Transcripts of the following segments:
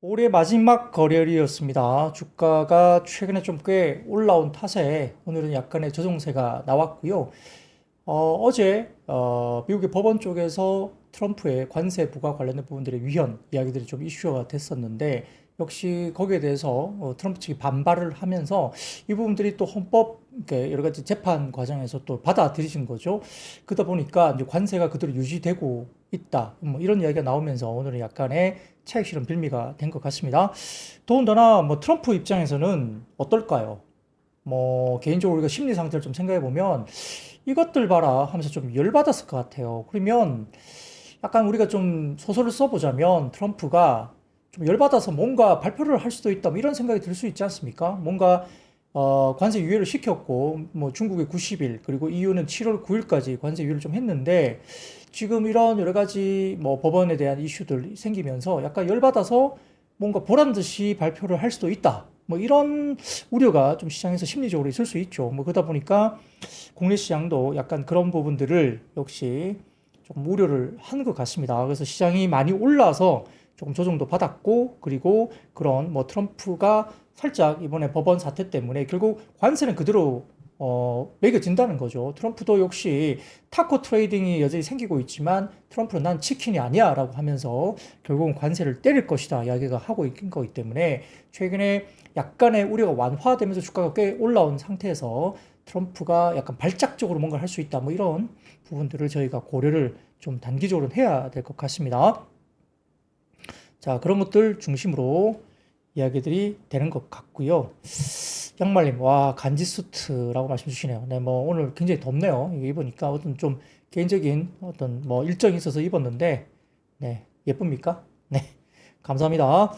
올해 마지막 거래일이었습니다. 주가가 최근에 좀 꽤 올라온 탓에 오늘은 약간의 조정세가 나왔고요. 어제 미국의 법원 쪽에서 트럼프의 관세 부과 관련된 부분들의 위헌 이야기들이 좀 이슈가 됐었는데 역시 거기에 대해서 트럼프 측이 반발을 하면서 이 부분들이 또 헌법 이렇게 여러 가지 재판 과정에서 또 받아들이신 거죠. 그러다 보니까 이제 관세가 그대로 유지되고 있다. 뭐 이런 이야기가 나오면서 오늘은 약간의 차익 실현 빌미가 된 것 같습니다. 더군다나 뭐 트럼프 입장에서는 어떨까요? 뭐 개인적으로 우리가 심리 상태를 좀 생각해 보면 이것들 봐라 하면서 좀 열받았을 것 같아요. 그러면 약간 우리가 좀 소설을 써보자면 트럼프가 좀 열받아서 뭔가 발표를 할 수도 있다 뭐 이런 생각이 들 수 있지 않습니까? 뭔가 관세 유예를 시켰고 뭐 중국의 90일 그리고 EU는 7월 9일까지 관세 유예를 좀 했는데 지금 이런 여러 가지 뭐 법원에 대한 이슈들 생기면서 약간 열받아서 뭔가 보란 듯이 발표를 할 수도 있다. 뭐 이런 우려가 좀 시장에서 심리적으로 있을 수 있죠. 뭐 그러다 보니까 국내 시장도 약간 그런 부분들을 역시 좀 우려를 한 것 같습니다. 그래서 시장이 많이 올라서 조금 조정도 받았고, 그리고 그런 뭐 트럼프가 살짝 이번에 법원 사태 때문에 결국 관세는 그대로 매겨진다는 거죠. 트럼프도 역시 타코 트레이딩이 여전히 생기고 있지만 트럼프는 난 치킨이 아니야 라고 하면서 결국은 관세를 때릴 것이다 이야기가 하고 있는 거기 때문에 최근에 약간의 우려가 완화되면서 주가가 꽤 올라온 상태에서 트럼프가 약간 발작적으로 뭔가를 할 수 있다 뭐 이런 부분들을 저희가 고려를 좀 단기적으로 해야 될 것 같습니다. 자, 그런 것들 중심으로 이야기들이 되는 것 같고요. 양말님, 와, 간지 수트라고 말씀 주시네요. 네, 뭐, 오늘 굉장히 덥네요. 이거 입으니까 어떤 좀 개인적인 어떤 뭐 일정이 있어서 입었는데, 네, 예쁩니까? 네, 감사합니다.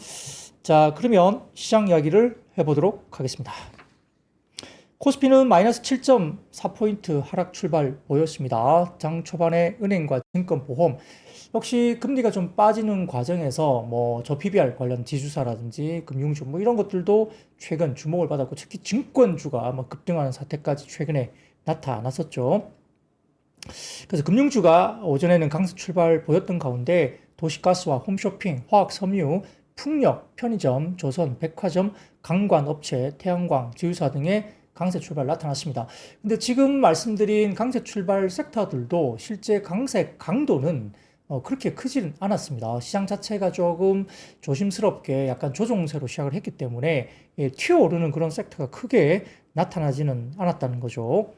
자, 그러면 시장 이야기를 해보도록 하겠습니다. 코스피는 마이너스 7.4포인트 하락 출발 보였습니다. 장 초반에 은행과 증권보험, 역시 금리가 좀 빠지는 과정에서 뭐 저 PBR 관련 지주사라든지 금융주 뭐 이런 것들도 최근 주목을 받았고 특히 증권주가 뭐 급등하는 사태까지 최근에 나타났었죠. 그래서 금융주가 오전에는 강세 출발 보였던 가운데 도시가스와 홈쇼핑, 화학섬유, 풍력, 편의점, 조선, 백화점, 관광업체, 태양광, 지유사 등의 강세 출발 나타났습니다. 근데 지금 말씀드린 강세 출발 섹터들도 실제 강세 강도는 그렇게 크지는 않았습니다. 시장 자체가 조금 조심스럽게 약간 조종세로 시작을 했기 때문에 튀어오르는 그런 섹터가 크게 나타나지는 않았다는 거죠.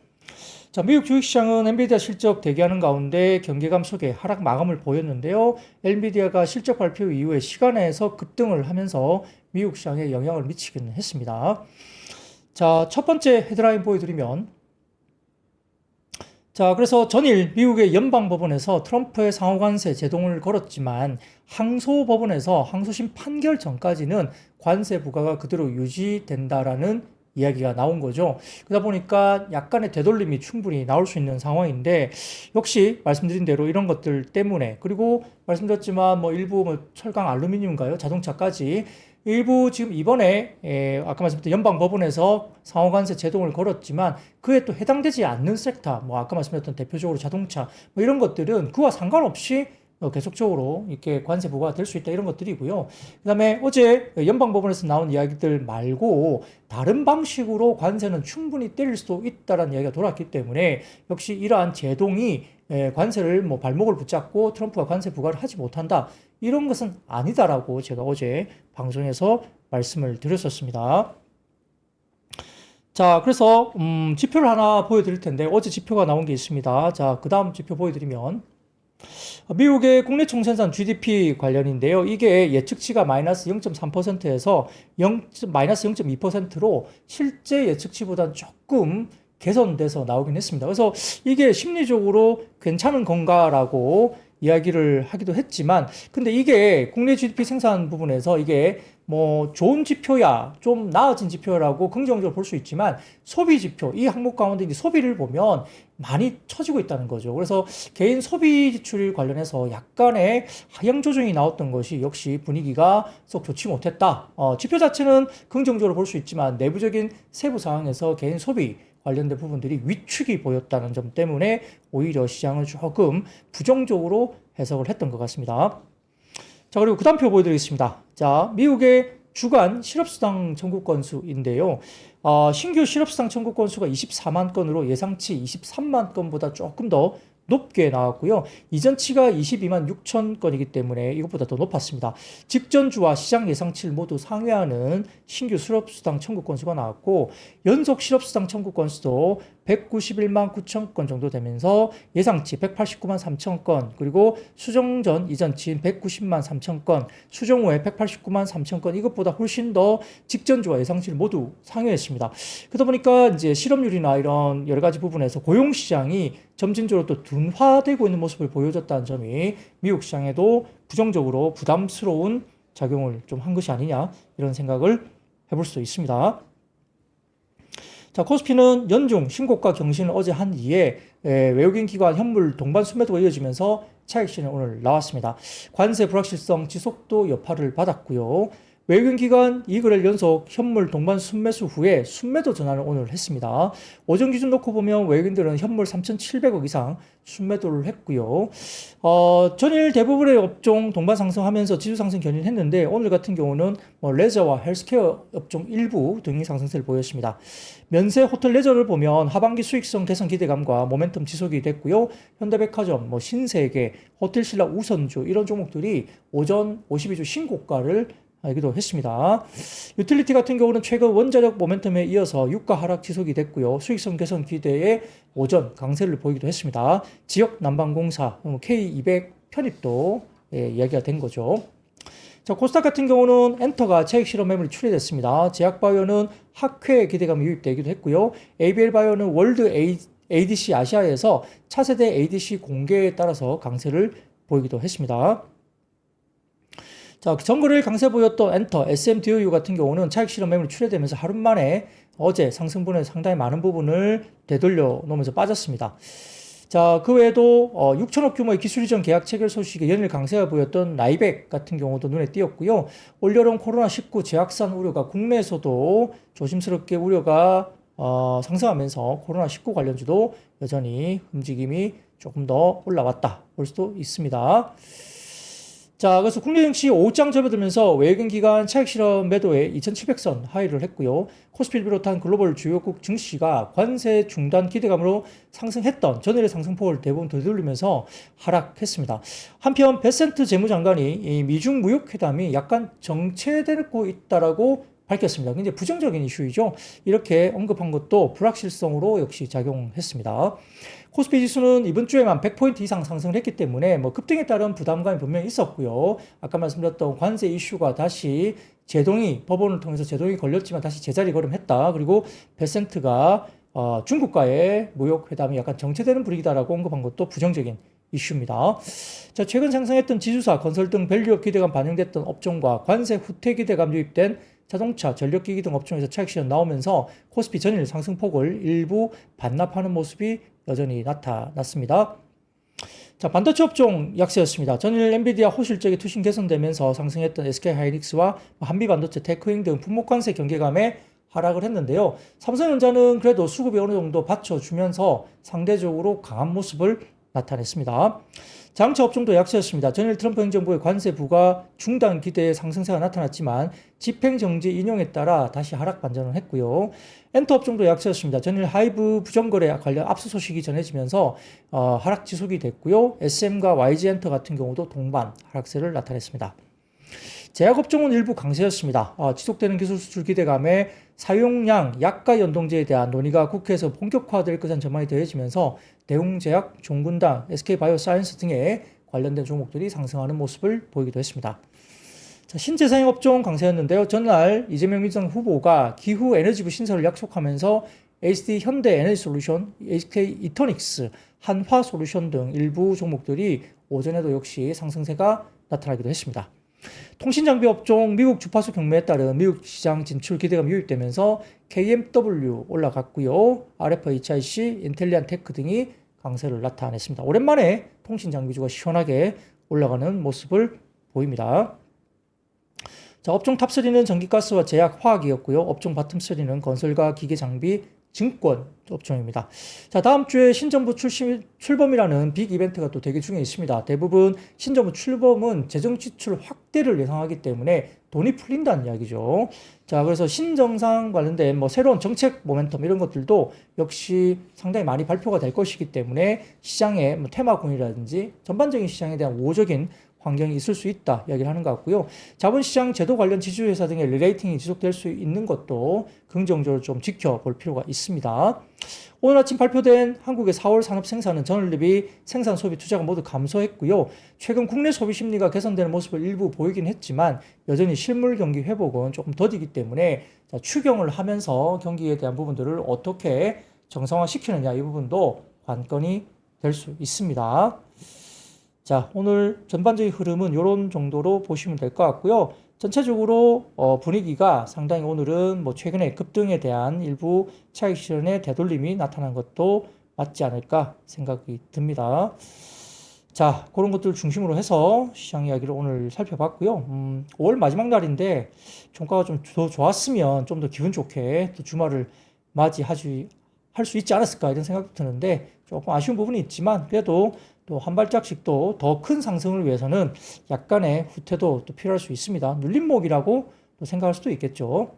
자, 미국 주식시장은 엔비디아 실적 대기하는 가운데 경계감 속에 하락 마감을 보였는데요. 엔비디아가 실적 발표 이후에 시간에서 급등을 하면서 미국 시장에 영향을 미치기는 했습니다. 자, 첫 번째 헤드라인 보여드리면 자, 그래서 전일 미국의 연방법원에서 트럼프의 상호관세 제동을 걸었지만 항소법원에서 항소심 판결 전까지는 관세 부과가 그대로 유지된다라는 이야기가 나온 거죠. 그러다 보니까 약간의 되돌림이 충분히 나올 수 있는 상황인데 역시 말씀드린 대로 이런 것들 때문에 그리고 말씀드렸지만 뭐 일부 뭐 철강 알루미늄인가요? 자동차까지 일부 지금 이번에 아까 말씀드린 연방법원에서 상호관세 제동을 걸었지만 그에 또 해당되지 않는 섹터, 뭐 아까 말씀드렸던 대표적으로 자동차 뭐 이런 것들은 그와 상관없이 계속적으로 이렇게 관세 부과가 될 수 있다 이런 것들이고요. 그다음에 어제 연방법원에서 나온 이야기들 말고 다른 방식으로 관세는 충분히 때릴 수도 있다라는 이야기가 돌았기 때문에 역시 이러한 제동이 관세를 뭐 발목을 붙잡고 트럼프가 관세 부과를 하지 못한다. 이런 것은 아니다라고 제가 어제 방송에서 말씀을 드렸었습니다. 자, 그래서 지표를 하나 보여드릴 텐데 어제 지표가 나온 게 있습니다. 자, 그 다음 지표 보여드리면 미국의 국내 총생산 GDP 관련인데요. 이게 예측치가 마이너스 0.3%에서 마이너스 0.2%로 실제 예측치보다 조금 개선돼서 나오긴 했습니다. 그래서 이게 심리적으로 괜찮은 건가라고 이야기를 하기도 했지만, 근데 이게 국내 GDP 생산 부분에서 이게 뭐 좋은 지표야, 좀 나아진 지표라고 긍정적으로 볼 수 있지만 소비 지표, 이 항목 가운데 이제 소비를 보면 많이 처지고 있다는 거죠. 그래서 개인 소비 지출 관련해서 약간의 하향 조정이 나왔던 것이 역시 분위기가 썩 좋지 못했다. 지표 자체는 긍정적으로 볼 수 있지만 내부적인 세부 상황에서 개인 소비 관련된 부분들이 위축이 보였다는 점 때문에 오히려 시장을 조금 부정적으로 해석을 했던 것 같습니다. 자, 그리고 그 다음 표 보여드리겠습니다. 자, 미국의 주간 실업수당 청구 건수인데요. 신규 실업수당 청구 건수가 24만 건으로 예상치 23만 건보다 조금 더 높게 나왔고요. 이전치가 22만 6천 건이기 때문에 이것보다 더 높았습니다. 직전주와 시장 예상치를 모두 상회하는 신규 실업수당 청구 건수가 나왔고 연속 실업수당 청구 건수도 191만 9천 건 정도 되면서 예상치 189만 3천 건, 그리고 수정 전 이전치인 190만 3천 건, 수정 후에 189만 3천 건, 이것보다 훨씬 더 직전주와 예상치를 모두 상회했습니다. 그러다 보니까 이제 실업률이나 이런 여러 가지 부분에서 고용 시장이 점진적으로 또 둔화되고 있는 모습을 보여줬다는 점이 미국 시장에도 부정적으로 부담스러운 작용을 좀 한 것이 아니냐, 이런 생각을 해볼 수 있습니다. 자, 코스피는 연중 신고가 경신을 어제 한 뒤에 외국인 기관 현물 동반 순매도가 이어지면서 차익 실현 오늘 나왔습니다. 관세 불확실성 지속도 여파를 받았고요. 외국인 기관 2거래일 연속 현물 동반 순매수 후에 순매도 전환을 오늘 했습니다. 오전 기준 놓고 보면 외국인들은 현물 3,700억 이상 순매도를 했고요. 전일 대부분의 업종 동반 상승하면서 지수 상승 견인했는데 오늘 같은 경우는 레저와 헬스케어 업종 일부 등이 상승세를 보였습니다. 면세 호텔 레저를 보면 하반기 수익성 개선 기대감과 모멘텀 지속이 됐고요. 현대백화점, 신세계, 호텔신라 우선주 이런 종목들이 오전 52주 신고가를 알기도 했습니다. 유틸리티 같은 경우는 최근 원자력 모멘텀에 이어서 유가 하락 지속이 됐고요. 수익성 개선 기대에 오전 강세를 보이기도 했습니다. 지역 난방공사, K200 편입도 이야기가 된 거죠. 자, 코스닥 같은 경우는 엔터가 차익 실현 매물이 출회됐습니다. 제약바이오는 학회 기대감이 유입되기도 했고요. ABL바이오는 월드 ADC 아시아에서 차세대 ADC 공개에 따라서 강세를 보이기도 했습니다. 자, 전거래일 강세 보였던 엔터, SMDOU 같은 경우는 차익 실현 매물이 출회되면서 하루 만에 어제 상승분의 상당히 많은 부분을 되돌려 놓으면서 빠졌습니다. 자, 그 외에도 6천억 규모의 기술 이전 계약 체결 소식에 연일 강세가 보였던 라이백 같은 경우도 눈에 띄었고요. 올여름 코로나19 재확산 우려가 국내에서도 조심스럽게 우려가 상승하면서 코로나19 관련주도 여전히 움직임이 조금 더 올라왔다 볼 수도 있습니다. 자, 그래서 국내 증시 5장 접어들면서 외국인 기관 차익 실현 매도에 2,700선 하이를 했고요. 코스피를 비롯한 글로벌 주요국 증시가 관세 중단 기대감으로 상승했던 전일의 상승폭을 대부분 되돌리면서 하락했습니다. 한편 베센트 재무장관이 이 미중 무역 회담이 약간 정체되고 있다라고 밝혔습니다. 굉장히 부정적인 이슈이죠. 이렇게 언급한 것도 불확실성으로 역시 작용했습니다. 코스피 지수는 이번 주에만 100포인트 이상 상승을 했기 때문에 급등에 따른 부담감이 분명히 있었고요. 아까 말씀드렸던 관세 이슈가 다시 법원을 통해서 제동이 걸렸지만 다시 제자리 걸음했다. 그리고 베센트가 중국과의 무역 회담이 약간 정체되는 분위기다라고 언급한 것도 부정적인 이슈입니다. 자, 최근 상승했던 지주사, 건설 등 밸류업 기대감 반영됐던 업종과 관세 후퇴 기대감 유입된 자동차, 전력기기 등 업종에서 차익 실현 나오면서 코스피 전일 상승폭을 일부 반납하는 모습이 여전히 나타났습니다. 자, 반도체 업종 약세였습니다. 전일 엔비디아 호실적이 투신 개선되면서 상승했던 SK하이닉스와 한미반도체, 테크잉 등 품목관세 경계감에 하락을 했는데요. 삼성전자는 그래도 수급이 어느 정도 받쳐주면서 상대적으로 강한 모습을 나타냈습니다. 자동차 업종도 약세였습니다. 전일 트럼프 행정부의 관세 부과 중단 기대의 상승세가 나타났지만 집행정지 인용에 따라 다시 하락 반전을 했고요. 엔터 업종도 약세였습니다. 전일 하이브 부정거래 관련 압수소식이 전해지면서 하락 지속이 됐고요. SM과 YG엔터 같은 경우도 동반 하락세를 나타냈습니다. 제약업종은 일부 강세였습니다. 지속되는 기술 수출 기대감에 사용량 약가 연동제에 대한 논의가 국회에서 본격화될 것이라는 전망이 더해지면서 대웅제약, 종군당, SK바이오사이언스 등의 관련된 종목들이 상승하는 모습을 보이기도 했습니다. 자, 신재생업종 강세였는데요. 전날 이재명 민주당 후보가 기후에너지부 신설을 약속하면서 HD 현대에너지솔루션, SK 이터닉스, 한화솔루션 등 일부 종목들이 오전에도 역시 상승세가 나타나기도 했습니다. 통신장비 업종 미국 주파수 경매에 따른 미국 시장 진출 기대감이 유입되면서 KMW 올라갔고요. RFHIC, 인텔리안 테크 등이 강세를 나타냈습니다. 오랜만에 통신장비주가 시원하게 올라가는 모습을 보입니다. 자, 업종 탑3는 전기가스와 제약, 화학이었고요. 업종 바텀 3는 건설과 기계장비, 증권 업종입니다. 자, 다음 주에 신정부 출범이라는 빅 이벤트가 또 대기 중에 있습니다. 대부분 신정부 출범은 재정 지출 확대를 예상하기 때문에 돈이 풀린다는 이야기죠. 자, 그래서 신정상 관련된 뭐 새로운 정책 모멘텀 이런 것들도 역시 상당히 많이 발표가 될 것이기 때문에 시장의 뭐 테마군이라든지 전반적인 시장에 대한 우호적인 환경이 있을 수 있다 이야기를 하는 것 같고요. 자본시장 제도 관련 지주회사 등의 리레이팅이 지속될 수 있는 것도 긍정적으로 좀 지켜볼 필요가 있습니다. 오늘 아침 발표된 한국의 4월 산업 생산은 전월 대비 생산, 소비, 투자가 모두 감소했고요. 최근 국내 소비 심리가 개선되는 모습을 일부 보이긴 했지만 여전히 실물 경기 회복은 조금 더디기 때문에 추경을 하면서 경기에 대한 부분들을 어떻게 정상화시키느냐 이 부분도 관건이 될 수 있습니다. 자, 오늘 전반적인 흐름은 이런 정도로 보시면 될 것 같고요. 전체적으로 분위기가 상당히 오늘은 뭐 최근에 급등에 대한 일부 차익 실현의 되돌림이 나타난 것도 맞지 않을까 생각이 듭니다. 자, 그런 것들 중심으로 해서 시장 이야기를 오늘 살펴봤고요. 5월 마지막 날인데 종가가 좀 더 좋았으면 좀 더 기분 좋게 또 주말을 할 수 있지 않았을까 이런 생각도 드는데 조금 아쉬운 부분이 있지만 그래도 또 한 발짝씩 또 더 큰 상승을 위해서는 약간의 후퇴도 또 필요할 수 있습니다. 눌림목이라고 또 생각할 수도 있겠죠.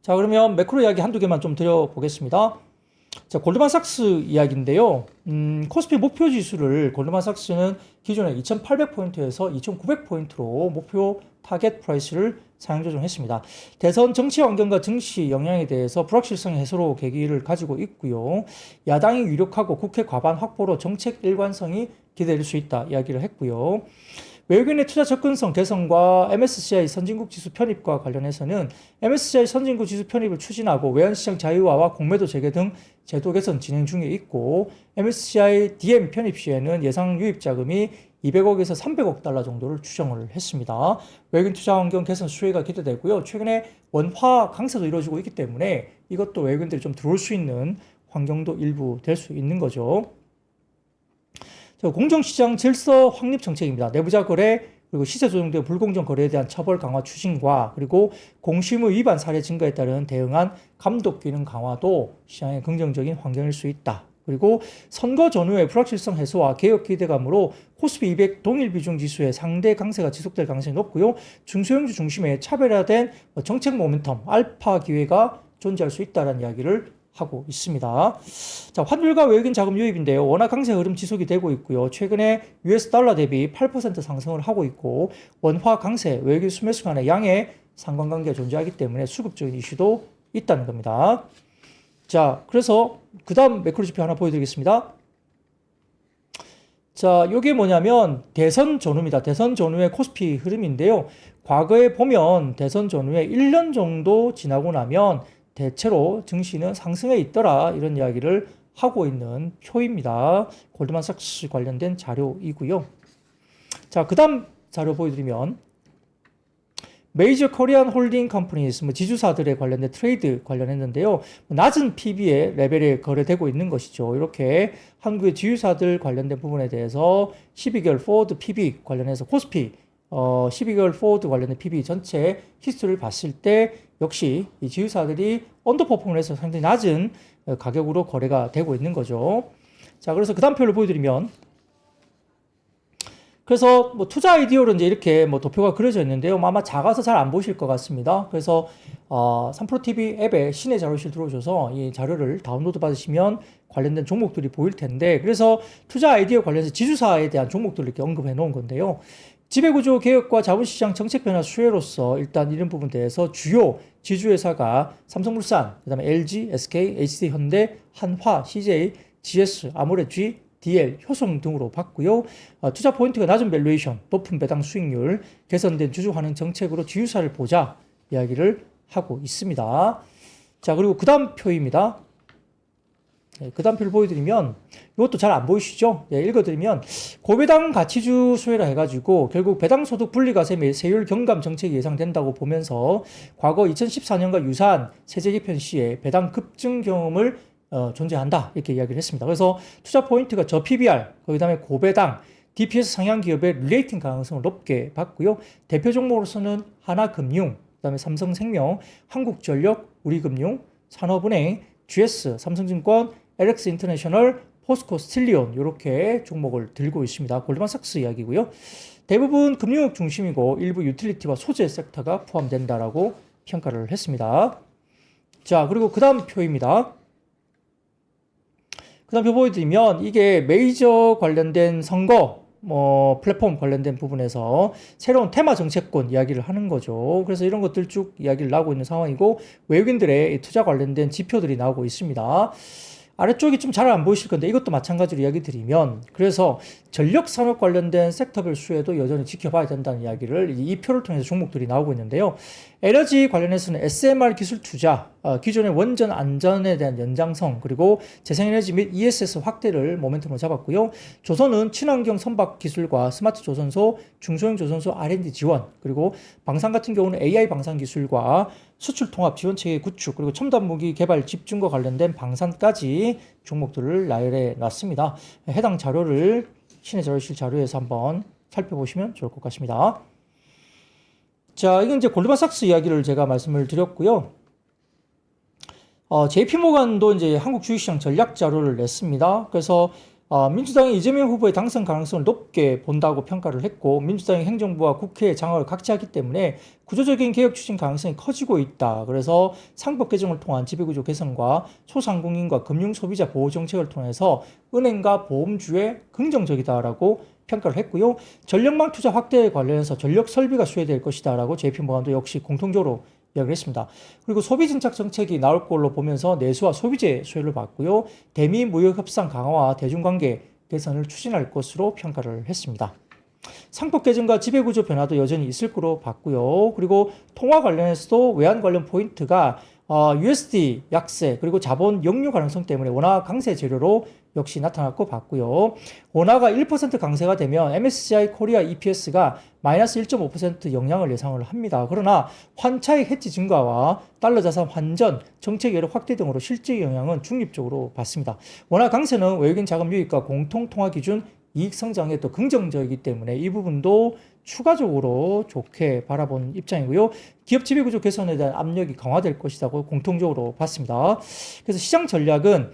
자, 그러면 매크로 이야기 한두 개만 좀 드려보겠습니다. 자, 골드만삭스 이야기인데요. 코스피 목표 지수를 골드만삭스는 기존에 2,800포인트에서 2,900포인트로 목표 타겟 프라이스를 상향 조정했습니다. 대선 정치 환경과 증시 영향에 대해서 불확실성 해소로 계기를 가지고 있고요. 야당이 유력하고 국회 과반 확보로 정책 일관성이 기대될 수 있다 이야기를 했고요. 외국인의 투자 접근성 개선과 MSCI 선진국 지수 편입과 관련해서는 MSCI 선진국 지수 편입을 추진하고 외환시장 자유화와 공매도 재개 등 제도 개선 진행 중에 있고 MSCI DM 편입 시에는 예상 유입 자금이 200억에서 300억 달러 정도를 추정을 했습니다. 외국인 투자 환경 개선 수혜가 기대되고요. 최근에 원화 강세도 이루어지고 있기 때문에 이것도 외국인들이 좀 들어올 수 있는 환경도 일부 될 수 있는 거죠. 공정시장 질서 확립 정책입니다. 내부자 거래 그리고 시세 조정 등 불공정 거래에 대한 처벌 강화 추진과 그리고 공시의무 위반 사례 증가에 따른 대응한 감독 기능 강화도 시장의 긍정적인 환경일 수 있다. 그리고 선거 전후의 불확실성 해소와 개혁 기대감으로 코스피 200 동일 비중 지수의 상대 강세가 지속될 가능성이 높고요. 중소형주 중심의 차별화된 정책 모멘텀, 알파 기회가 존재할 수 있다는 이야기를 하고 있습니다. 자, 환율과 외국인 자금 유입인데요. 원화 강세 흐름 지속이 되고 있고요. 최근에 US 달러 대비 8% 상승을 하고 있고 원화 강세, 외국인 수매수 간의 양의 상관관계가 존재하기 때문에 수급적인 이슈도 있다는 겁니다. 자, 그래서 그 다음 매크로 지표 하나 보여드리겠습니다. 자, 요게 뭐냐면 대선 전후입니다. 대선 전후의 코스피 흐름인데요. 과거에 보면 대선 전후에 1년 정도 지나고 나면 대체로 증시는 상승해 있더라 이런 이야기를 하고 있는 표입니다. 골드만삭스 관련된 자료이고요. 자, 그 다음 자료 보여드리면 메이저 코리안 홀딩 컴퍼니스 지주사들에 관련된 트레이드 관련했는데요. 낮은 PB의 레벨에 거래되고 있는 것이죠. 이렇게 한국의 지주사들 관련된 부분에 대해서 12개월 포워드 PB 관련해서 코스피 12개월 포워드 관련된 PB 전체 히스토리를 봤을 때 역시 이 지주사들이 언더퍼폼을 해서 상당히 낮은 가격으로 거래가 되고 있는 거죠. 자, 그래서 그 다음 표를 보여드리면 그래서 뭐 투자 아이디어로 이제 이렇게 뭐 도표가 그려져 있는데요. 아마 작아서 잘 안 보실 것 같습니다. 그래서 3프로TV 앱에 시내 자료실 들어오셔서 이 자료를 다운로드 받으시면 관련된 종목들이 보일 텐데 그래서 투자 아이디어 관련해서 지주사에 대한 종목들을 이렇게 언급해 놓은 건데요. 지배구조 개혁과 자본시장 정책 변화 수혜로서 일단 이런 부분에 대해서 주요 지주회사가 삼성물산, 그다음에 LG, SK, HD현대, 한화, CJ, GS, 아모레, DL, 효성 등으로 봤고요. 투자 포인트가 낮은 밸류에이션, 높은 배당 수익률, 개선된 주주 환원 정책으로 지주사를 보자 이야기를 하고 있습니다. 자, 그리고 그 다음 표입니다. 네, 그 다음 표를 보여드리면 이것도 잘 안 보이시죠? 네, 읽어드리면 고배당 가치주 수혜라 해가지고 결국 배당소득 분리과세 및 세율 경감 정책이 예상된다고 보면서 과거 2014년과 유사한 세제 개편 시에 배당 급증 경험을 존재한다 이렇게 이야기를 했습니다. 그래서 투자 포인트가 저 PBR, 그 다음에 고배당, DPS 상향 기업의 릴레이팅 가능성을 높게 봤고요. 대표 종목으로서는 하나금융, 그 다음에 삼성생명, 한국전력, 우리금융, 산업은행, GS, 삼성증권, LX 인터내셔널, 포스코 스틸리온 이렇게 종목을 들고 있습니다. 골드만삭스 이야기고요. 대부분 금융업 중심이고 일부 유틸리티와 소재 섹터가 포함된다라고 평가를 했습니다. 자, 그리고 그 다음 표입니다. 그 다음 표 보여드리면 이게 메이저 관련된 선거 플랫폼 관련된 부분에서 새로운 테마 정책권 이야기를 하는 거죠. 그래서 이런 것들 쭉 이야기를 나오고 있는 상황이고 외국인들의 투자 관련된 지표들이 나오고 있습니다. 아래쪽이 좀 잘 안 보이실 건데 이것도 마찬가지로 이야기 드리면 그래서 전력산업 관련된 섹터별 수혜도 여전히 지켜봐야 된다는 이야기를 이 표를 통해서 종목들이 나오고 있는데요. 에너지 관련해서는 SMR 기술 투자, 기존의 원전 안전에 대한 연장성 그리고 재생에너지 및 ESS 확대를 모멘텀으로 잡았고요. 조선은 친환경 선박 기술과 스마트 조선소, 중소형 조선소 R&D 지원 그리고 방산 같은 경우는 AI 방산 기술과 수출 통합 지원 체계 구축 그리고 첨단 무기 개발 집중과 관련된 방산까지 종목들을 나열해 놨습니다. 해당 자료를 신의 자료실 자료에서 한번 살펴보시면 좋을 것 같습니다. 자, 이건 이제 골드만삭스 이야기를 제가 말씀을 드렸고요. JP모간도 이제 한국 주식시장 전략 자료를 냈습니다. 그래서 민주당이 이재명 후보의 당선 가능성을 높게 본다고 평가를 했고 민주당이 행정부와 국회의 장악을 각지하기 때문에 구조적인 개혁 추진 가능성이 커지고 있다. 그래서 상법 개정을 통한 지배구조 개선과 소상공인과 금융소비자 보호 정책을 통해서 은행과 보험주에 긍정적이다라고 평가를 했고요. 전력망 투자 확대에 관련해서 전력 설비가 수혜될 것이다라고 JP모간도 역시 공통적으로 이야기를 했습니다. 그리고 소비 진작 정책이 나올 걸로 보면서 내수와 소비재 수혜를 받고요. 대미 무역 협상 강화와 대중관계 개선을 추진할 것으로 평가를 했습니다. 상법 개정과 지배구조 변화도 여전히 있을 거로 봤고요. 그리고 통화 관련해서도 외환 관련 포인트가 USD 약세 그리고 자본 역류 가능성 때문에 원화 강세 재료로 역시 나타났고 봤고요. 원화가 1% 강세가 되면 MSCI 코리아 EPS가 마이너스 1.5% 영향을 예상을 합니다. 그러나 환차익 해지 증가와 달러 자산 환전, 정책 여력 확대 등으로 실제 영향은 중립적으로 봤습니다. 원화 강세는 외국인 자금 유입과 공통 통화 기준 이익 성장에 또 긍정적이기 때문에 이 부분도 추가적으로 좋게 바라본 입장이고요. 기업 지배구조 개선에 대한 압력이 강화될 것이라고 공통적으로 봤습니다. 그래서 시장 전략은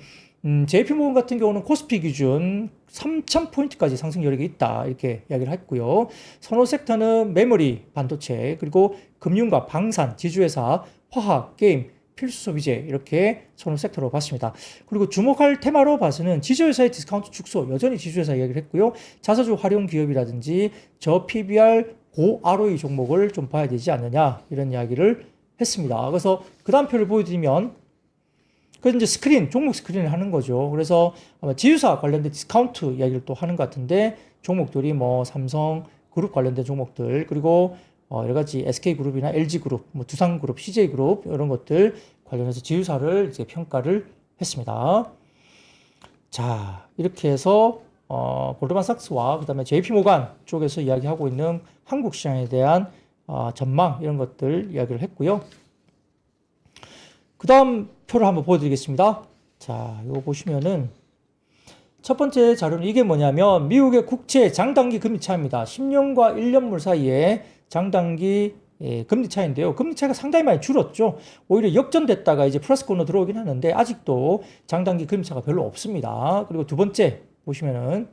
JP모건 같은 경우는 코스피 기준 3,000포인트까지 상승 여력이 있다 이렇게 이야기를 했고요. 선호 섹터는 메모리, 반도체, 그리고 금융과 방산, 지주회사, 화학, 게임, 필수 소비재 이렇게 선호 섹터로 봤습니다. 그리고 주목할 테마로 봐서는 지주회사의 디스카운트 축소 여전히 지주회사 이야기를 했고요. 자사주 활용 기업이라든지 저 PBR 고 ROE 종목을 좀 봐야 되지 않느냐 이런 이야기를 했습니다. 그래서 그 다음 표를 보여드리면 그 이제 스크린, 종목 스크린을 하는 거죠. 그래서 아마 지주사 관련된 디스카운트 이야기를 또 하는 것 같은데 종목들이 뭐 삼성 그룹 관련된 종목들 그리고 여러 가지 SK그룹이나 LG그룹, 뭐 두산그룹, CJ그룹 이런 것들 관련해서 지주사를 이제 평가를 했습니다. 자, 이렇게 해서 골드만삭스와 그다음에 JP모간 쪽에서 이야기하고 있는 한국 시장에 대한 전망 이런 것들 이야기를 했고요. 그 다음 표를 한번 보여드리겠습니다. 자, 이거 보시면은 첫 번째 자료는 이게 뭐냐면 미국의 국채 장단기 금리 차입니다. 10년과 1년물 사이에 장단기 금리 차인데요. 금리 차이가 상당히 많이 줄었죠. 오히려 역전됐다가 이제 플러스권으로 들어오긴 하는데 아직도 장단기 금리 차가 별로 없습니다. 그리고 두 번째 보시면은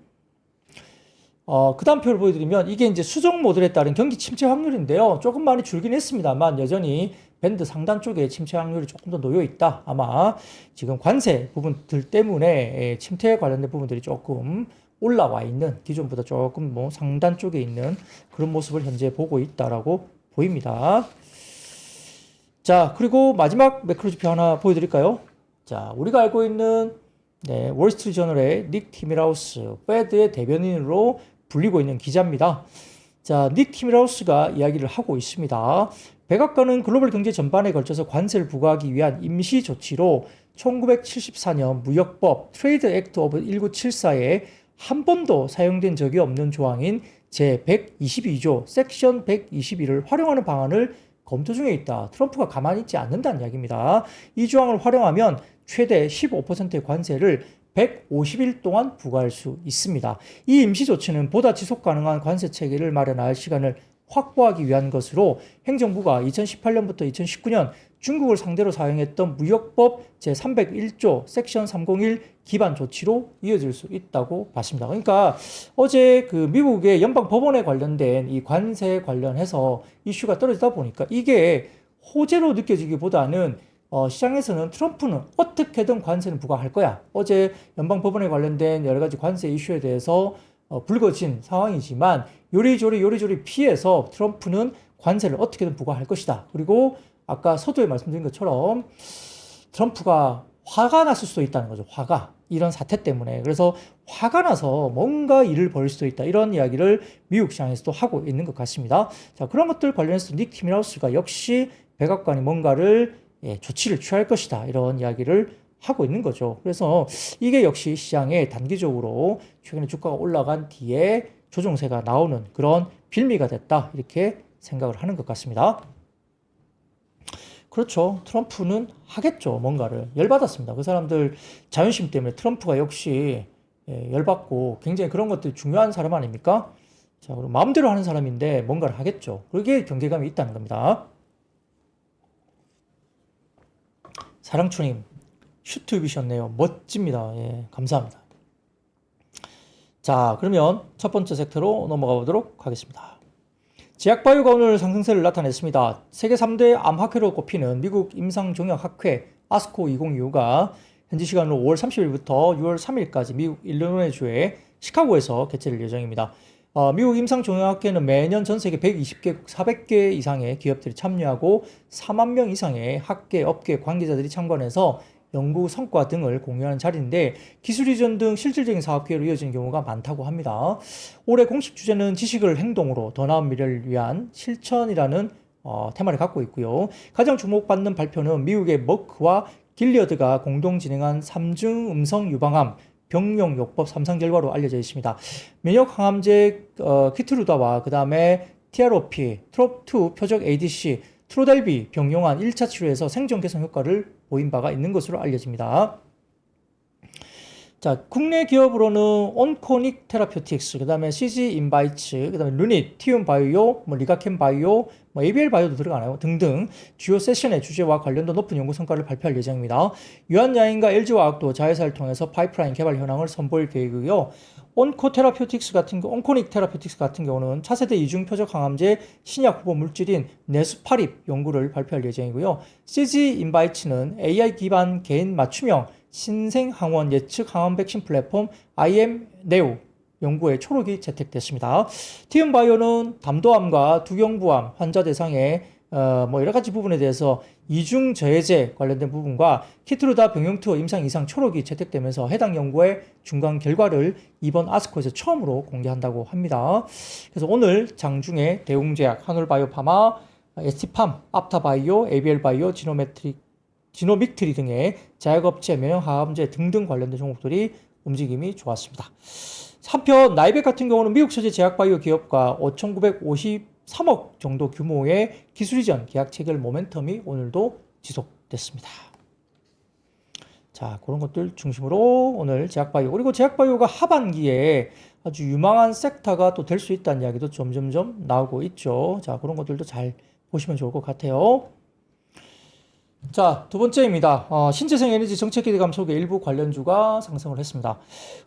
그 다음 표를 보여드리면 이게 이제 수정 모델에 따른 경기 침체 확률인데요. 조금 많이 줄긴 했습니다만 여전히 밴드 상단 쪽에 침체 확률이 조금 더 놓여 있다. 아마 지금 관세 부분들 때문에 침체에 관련된 부분들이 조금 올라와 있는 기존보다 조금 뭐 상단 쪽에 있는 그런 모습을 현재 보고 있다라고 보입니다. 자, 그리고 마지막 매크로 지표 하나 보여드릴까요? 자, 우리가 알고 있는 월스트리트저널의 닉 티밀하우스, 페드의 대변인으로 불리고 있는 기자입니다. 자, 닉 티밀하우스가 이야기를 하고 있습니다. 백악관은 글로벌 경제 전반에 걸쳐서 관세를 부과하기 위한 임시 조치로 1974년 무역법 트레이드 액트 오브 1974에 한 번도 사용된 적이 없는 조항인 제122조 섹션 121을 활용하는 방안을 검토 중에 있다. 트럼프가 가만히 있지 않는다는 이야기입니다. 이 조항을 활용하면 최대 15%의 관세를 150일 동안 부과할 수 있습니다. 이 임시 조치는 보다 지속 가능한 관세 체계를 마련할 시간을 확보하기 위한 것으로 행정부가 2018년부터 2019년 중국을 상대로 사용했던 무역법 제301조 섹션 301 기반 조치로 이어질 수 있다고 봤습니다. 그러니까 어제 그 미국의 연방 법원에 관련된 이 관세 관련해서 이슈가 떨어지다 보니까 이게 호재로 느껴지기보다는 시장에서는 트럼프는 어떻게든 관세는 부과할 거야. 어제 연방 법원에 관련된 여러 가지 관세 이슈에 대해서 불거진 상황이지만 요리조리 피해서 트럼프는 관세를 어떻게든 부과할 것이다. 그리고 아까 서두에 말씀드린 것처럼 트럼프가 화가 났을 수도 있다는 거죠. 화가. 이런 사태 때문에. 그래서 화가 나서 뭔가 일을 벌일 수도 있다. 이런 이야기를 미국 시장에서도 하고 있는 것 같습니다. 자, 그런 것들 관련해서 닉 티밀하우스가 역시 백악관이 뭔가를 조치를 취할 것이다. 이런 이야기를 하고 있는 거죠. 그래서 이게 역시 시장에 단기적으로 최근에 주가가 올라간 뒤에 조정세가 나오는 그런 빌미가 됐다. 이렇게 생각을 하는 것 같습니다. 그렇죠. 트럼프는 하겠죠. 뭔가를. 열받았습니다. 그 사람들 자존심 때문에 트럼프가 역시 열받고 굉장히 그런 것들이 중요한 사람 아닙니까? 자, 그럼 마음대로 하는 사람인데 뭔가를 하겠죠. 그게 경계감이 있다는 겁니다. 사랑초님, 슈트 입으셨네요. 멋집니다. 예, 감사합니다. 자, 그러면 첫 번째 섹터로 넘어가 보도록 하겠습니다. 제약바이오가 오늘 상승세를 나타냈습니다. 세계 3대 암학회로 꼽히는 미국 임상종약학회 아스코 2025가 현지 시간으로 5월 30일부터 6월 3일까지 미국 일리노이주의 시카고에서 개최될 예정입니다. 미국 임상종약학회는 매년 전 세계 120개국 400개 이상의 기업들이 참여하고 4만 명 이상의 학계, 업계 관계자들이 참관해서 연구 성과 등을 공유하는 자리인데 기술 이전 등 실질적인 사업 기회로 이어지는 경우가 많다고 합니다. 올해 공식 주제는 지식을 행동으로 더 나은 미래를 위한 실천이라는 테마를 갖고 있고요. 가장 주목받는 발표는 미국의 머크와 길리어드가 공동 진행한 3중 음성 유방암 병용 요법 3상 결과로 알려져 있습니다. 면역 항암제 키트루다와 그 다음에 티아로피, 트롭2 표적 ADC, 트로델비 병용한 1차 치료에서 생존 개선 효과를 보인 바가 있는 것으로 알려집니다. 자, 국내 기업으로는 온코닉 테라퓨틱스, 그 다음에 CG 인바이츠, 그 다음에 루닛, 티움 바이오, 리가켄 바이오, ABL 바이오도 들어가나요? 등등 주요 세션의 주제와 관련도 높은 연구 성과를 발표할 예정입니다. 유한야인과 LG화학도 자회사를 통해서 파이프라인 개발 현황을 선보일 계획이고요. 온코닉 테라퓨틱스 같은 경우는 차세대 이중 표적 항암제 신약 후보 물질인 네스파립 연구를 발표할 예정이고요. CG 인바이츠는 AI 기반 개인 맞춤형 신생 항원 예측 항암 백신 플랫폼 IM-NEO 연구에 초록이 채택됐습니다. 티움바이오는 담도암과 두경부암 환자 대상의 여러 가지 부분에 대해서 이중 저해제 관련된 부분과 키트루다 병용투어 임상 이상 초록이 채택되면서 해당 연구의 중간 결과를 이번 아스코에서 처음으로 공개한다고 합니다. 그래서 오늘 장중에 대웅제약, 한올바이오파마, ST팜, apta바이오, ABL바이오, 지노믹트리 등의 제약업체, 면역항암제 등등 관련된 종목들이 움직임이 좋았습니다. 한편 나이백 같은 경우는 미국 소재 제약바이오 기업과 5,953억 정도 규모의 기술 이전 계약 체결 모멘텀이 오늘도 지속됐습니다. 자, 그런 것들 중심으로 오늘 제약바이오, 그리고 제약바이오가 하반기에 아주 유망한 섹터가 또 될 수 있다는 이야기도 점점점 나오고 있죠. 자, 그런 것들도 잘 보시면 좋을 것 같아요. 자, 두 번째입니다. 신재생 에너지 정책 기대감 속에 일부 관련주가 상승을 했습니다.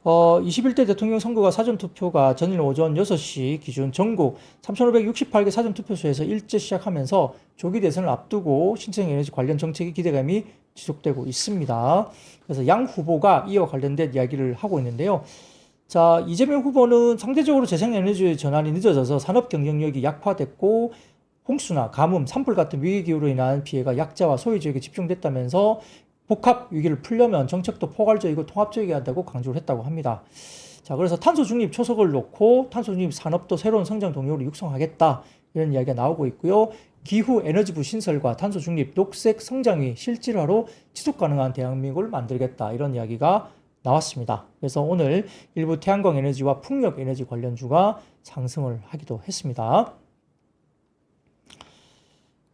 21대 대통령 선거가 사전투표가 전일 오전 6시 기준 전국 3,568개 사전투표소에서 일제 시작하면서 조기 대선을 앞두고 신재생 에너지 관련 정책의 기대감이 지속되고 있습니다. 그래서 양 후보가 이와 관련된 이야기를 하고 있는데요. 자, 이재명 후보는 상대적으로 재생에너지 전환이 늦어져서 산업 경쟁력이 약화됐고 홍수나 가뭄, 산불 같은 위기기후로 인한 피해가 약자와 소유주에게 집중됐다면서 복합 위기를 풀려면 정책도 포괄적이고 통합적이어야 한다고 강조를 했다고 합니다. 자, 그래서 탄소 중립 초석을 놓고 탄소 중립 산업도 새로운 성장 동력으로 육성하겠다 이런 이야기가 나오고 있고요. 기후 에너지부 신설과 탄소 중립, 녹색 성장이 실질화로 지속 가능한 대한민국을 만들겠다 이런 이야기가 나왔습니다. 그래서 오늘 일부 태양광 에너지와 풍력 에너지 관련주가 상승을 하기도 했습니다.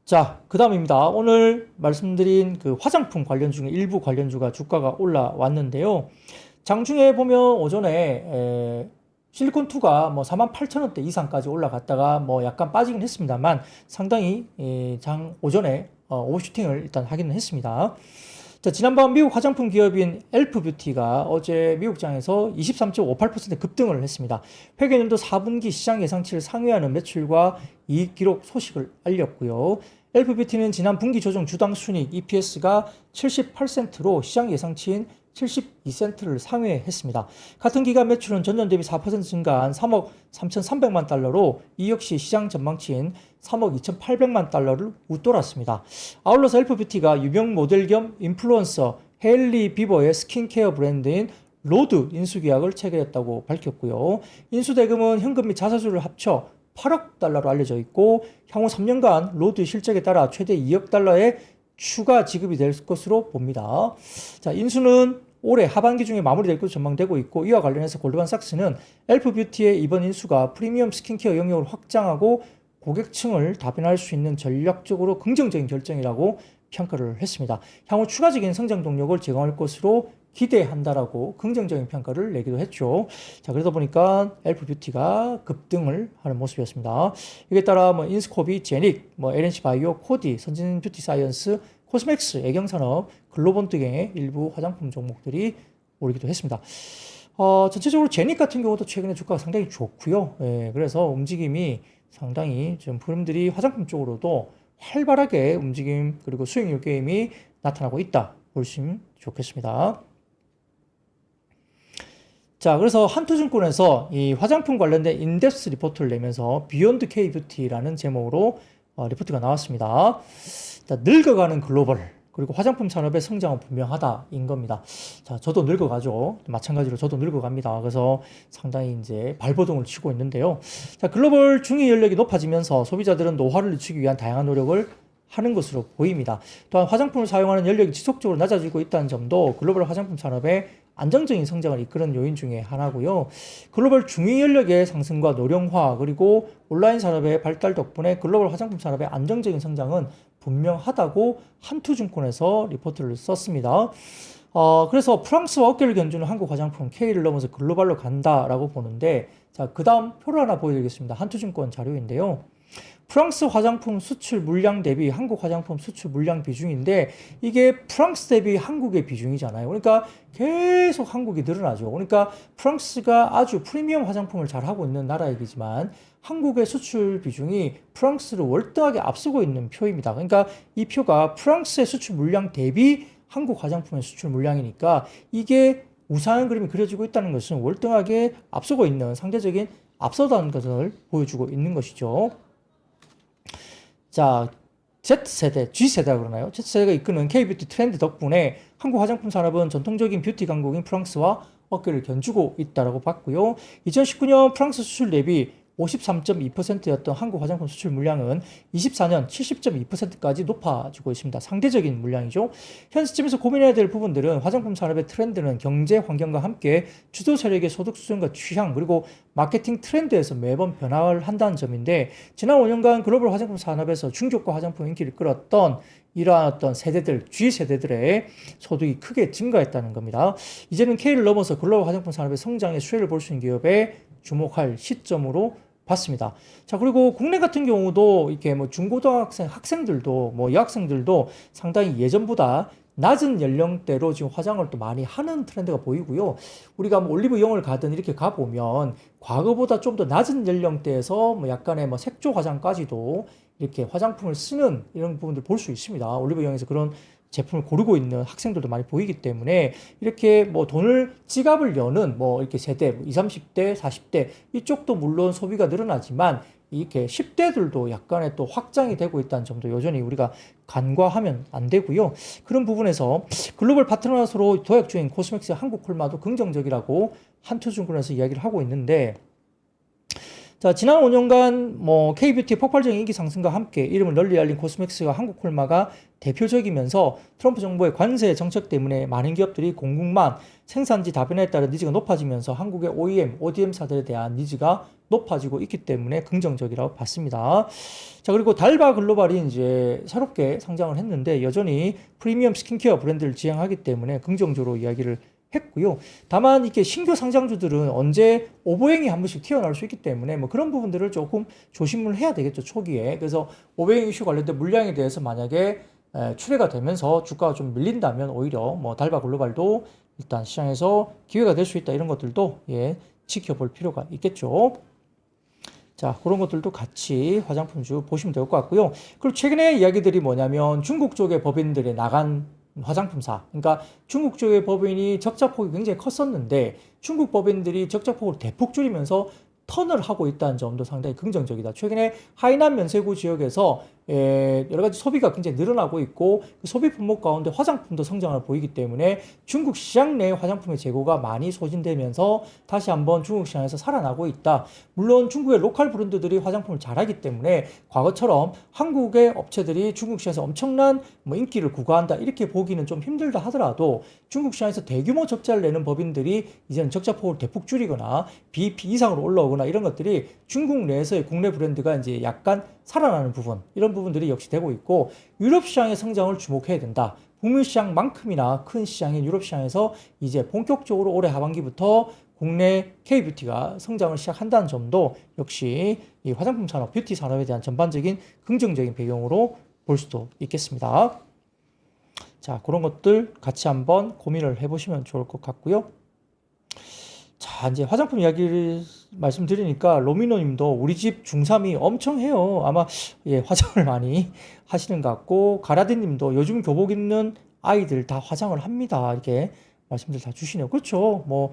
자, 그 다음입니다. 오늘 말씀드린 그 화장품 관련 중에 일부 관련주가 주가가 올라왔는데요. 장중에 보면 오전에 실리콘2가 뭐 48,000원대 이상까지 올라갔다가 뭐 약간 빠지긴 했습니다만 상당히 장 오전에 오버슈팅을 일단 하기는 했습니다. 자, 지난번 미국 화장품 기업인 엘프뷰티가 어제 미국장에서 23.58% 급등을 했습니다. 회계연도 4분기 시장 예상치를 상회하는 매출과 이익 기록 소식을 알렸고요. 엘프뷰티는 지난 분기 조정 주당 순이익 EPS가 78센트로 시장 예상치인 72센트를 상회했습니다. 같은 기간 매출은 전년 대비 4% 증가한 3억 3,300만 달러로 이 역시 시장 전망치인 3억 2,800만 달러를 웃돌았습니다. 아울러서 엘프뷰티가 유명 모델 겸 인플루언서 헤일리 비버의 스킨케어 브랜드인 로드 인수 계약을 체결했다고 밝혔고요. 인수 대금은 현금 및 자사주를 합쳐 8억 달러로 알려져 있고 향후 3년간 로드 실적에 따라 최대 2억 달러의 추가 지급이 될 것으로 봅니다. 자, 인수는 올해 하반기 중에 마무리될 것으로 전망되고 있고 이와 관련해서 골드만삭스는 엘프뷰티의 이번 인수가 프리미엄 스킨케어 영역을 확장하고 고객층을 다변화할 수 있는 전략적으로 긍정적인 결정이라고 평가를 했습니다. 향후 추가적인 성장 동력을 제공할 것으로 기대한다라고 긍정적인 평가를 내기도 했죠. 자, 그러다 보니까 엘프뷰티가 급등을 하는 모습이었습니다. 이에 따라 뭐 인스코비, 제닉, 뭐 LNC 바이오, 코디, 선진 뷰티 사이언스, 코스맥스, 애경산업, 글로본 등의 일부 화장품 종목들이 오르기도 했습니다. 전체적으로 제닉 같은 경우도 최근에 주가가 상당히 좋고요. 예, 그래서 움직임이 상당히 좀 흐름들이 화장품 쪽으로도 활발하게 움직임 그리고 수익률 게임이 나타나고 있다 보시면 좋겠습니다. 자, 그래서 한투증권에서 이 화장품 관련된 인덱스 리포트를 내면서 비욘드 K뷰티라는 제목으로 리포트가 나왔습니다. 자, 늙어가는 글로벌 그리고 화장품 산업의 성장은 분명하다인 겁니다. 자, 저도 늙어가죠. 마찬가지로 저도 늙어갑니다. 그래서 상당히 이제 발버둥을 치고 있는데요. 자, 글로벌 중위 연령이 높아지면서 소비자들은 노화를 늦추기 위한 다양한 노력을 하는 것으로 보입니다. 또한 화장품을 사용하는 연령이 지속적으로 낮아지고 있다는 점도 글로벌 화장품 산업의 안정적인 성장을 이끄는 요인 중에 하나고요. 글로벌 중위 연령의 상승과 노령화 그리고 온라인 산업의 발달 덕분에 글로벌 화장품 산업의 안정적인 성장은 분명하다고 한투증권에서 리포트를 썼습니다. 그래서 프랑스와 어깨를 견주는 한국 화장품 K를 넘어서 글로벌로 간다라고 보는데 자, 그 다음 표를 하나 보여드리겠습니다. 한투증권 자료인데요. 프랑스 화장품 수출 물량 대비 한국 화장품 수출 물량 비중인데 이게 프랑스 대비 한국의 비중이잖아요. 그러니까 계속 한국이 늘어나죠. 그러니까 프랑스가 아주 프리미엄 화장품을 잘 하고 있는 나라이지만 한국의 수출 비중이 프랑스를 월등하게 앞서고 있는 표입니다. 그러니까 이 표가 프랑스의 수출 물량 대비 한국 화장품의 수출 물량이니까 이게 우상한 그림이 그려지고 있다는 것은 월등하게 앞서고 있는 상대적인 앞서다는 것을 보여주고 있는 것이죠. 자, Z세대, G세대라고 그러나요? Z세대가 이끄는 K뷰티 트렌드 덕분에 한국 화장품 산업은 전통적인 뷰티 강국인 프랑스와 어깨를 견주고 있다고 봤고요. 2019년 프랑스 수출 대비 53.2%였던 한국 화장품 수출 물량은 24년 70.2%까지 높아지고 있습니다. 상대적인 물량이죠. 현 시점에서 고민해야 될 부분들은 화장품 산업의 트렌드는 경제 환경과 함께 주도 세력의 소득 수준과 취향 그리고 마케팅 트렌드에서 매번 변화를 한다는 점인데 지난 5년간 글로벌 화장품 산업에서 중저가 화장품 인기를 끌었던 이러한 어떤 세대들, G세대들의 소득이 크게 증가했다는 겁니다. 이제는 K를 넘어서 글로벌 화장품 산업의 성장의 수혜를 볼 수 있는 기업에 주목할 시점으로 봤습니다. 자, 그리고 국내 같은 경우도 이렇게 뭐 중고등학생 학생들도 뭐 여학생들도 상당히 예전보다 낮은 연령대로 지금 화장을 또 많이 하는 트렌드가 보이고요. 우리가 뭐 올리브영을 가든 이렇게 가보면 과거보다 좀 더 낮은 연령대에서 뭐 약간의 뭐 색조 화장까지도 이렇게 화장품을 쓰는 이런 부분들 볼 수 있습니다. 올리브영에서 그런 제품을 고르고 있는 학생들도 많이 보이기 때문에 이렇게 뭐 돈을 지갑을 여는 뭐 이렇게 세대 20, 30대, 40대 이쪽도 물론 소비가 늘어나지만 이렇게 10대들도 약간의 또 확장이 되고 있다는 점도 여전히 우리가 간과하면 안 되고요. 그런 부분에서 글로벌 파트너로 도약 중인 코스맥스 한국 콜마도 긍정적이라고 한투증권에서 이야기를 하고 있는데 자, 지난 5년간 뭐 K뷰티의 폭발적인 인기 상승과 함께 이름을 널리 알린 코스맥스와 한국 콜마가 대표적이면서 트럼프 정부의 관세 정책 때문에 많은 기업들이 공급망, 생산지 다변화에 따른 니즈가 높아지면서 한국의 OEM, ODM사들에 대한 니즈가 높아지고 있기 때문에 긍정적이라고 봤습니다. 자, 그리고 달바 글로벌이 이제 새롭게 상장을 했는데 여전히 프리미엄 스킨케어 브랜드를 지향하기 때문에 긍정적으로 이야기를 했고요. 다만 이렇게 신규 상장주들은 언제 오버행이 한 번씩 튀어나올 수 있기 때문에 뭐 그런 부분들을 조금 조심을 해야 되겠죠, 초기에. 그래서 오버행 이슈 관련된 물량에 대해서 만약에 출회가 되면서 주가가 좀 밀린다면 오히려 뭐 달바 글로벌도 일단 시장에서 기회가 될 수 있다, 이런 것들도 지켜볼 필요가 있겠죠. 자, 그런 것들도 같이 화장품주 보시면 될 것 같고요. 그리고 최근에 이야기들이 뭐냐면 중국 쪽의 법인들이 나간 화장품사, 그러니까 중국 쪽의 법인이 적자폭이 굉장히 컸었는데 중국 법인들이 적자폭을 대폭 줄이면서 턴을 하고 있다는 점도 상당히 긍정적이다. 최근에 하이난 면세구 지역에서 여러 가지 소비가 굉장히 늘어나고 있고 그 소비 품목 가운데 화장품도 성장을 보이기 때문에 중국 시장 내 화장품의 재고가 많이 소진되면서 다시 한번 중국 시장에서 살아나고 있다. 물론 중국의 로컬 브랜드들이 화장품을 잘하기 때문에 과거처럼 한국의 업체들이 중국 시장에서 엄청난 인기를 구가한다, 이렇게 보기는 좀 힘들다 하더라도 중국 시장에서 대규모 적자를 내는 법인들이 이제는 적자폭을 대폭 줄이거나 BEP 이상으로 올라오거나 이런 것들이 중국 내에서의 국내 브랜드가 이제 약간 살아나는 부분, 이런 부분들이 역시 되고 있고, 유럽 시장의 성장을 주목해야 된다. 북미 시장만큼이나 큰 시장인 유럽 시장에서 이제 본격적으로 올해 하반기부터 국내 K뷰티가 성장을 시작한다는 점도 역시 이 화장품 산업, 뷰티 산업에 대한 전반적인 긍정적인 배경으로 볼 수도 있겠습니다. 자, 그런 것들 같이 한번 고민을 해보시면 좋을 것 같고요. 자, 이제 화장품 이야기를 말씀드리니까 로미노 님도 우리 집 중3이 엄청 해요. 아마 화장을 많이 하시는 것 같고, 가라데 님도 요즘 교복 입는 아이들 다 화장을 합니다, 이렇게 말씀들 다 주시네요. 그렇죠. 뭐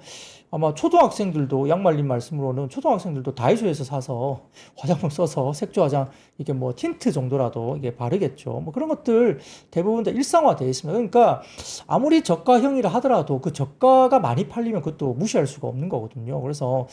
아마 초등학생들도, 양말님 말씀으로는 초등학생들도 다이소에서 사서 화장품 써서 색조 화장, 이게 뭐 틴트 정도라도 이게 바르겠죠. 뭐 그런 것들 대부분 다 일상화되어 있습니다. 그러니까 아무리 저가형이라 하더라도 그 저가가 많이 팔리면 그것도 무시할 수가 없는 거거든요. 그래서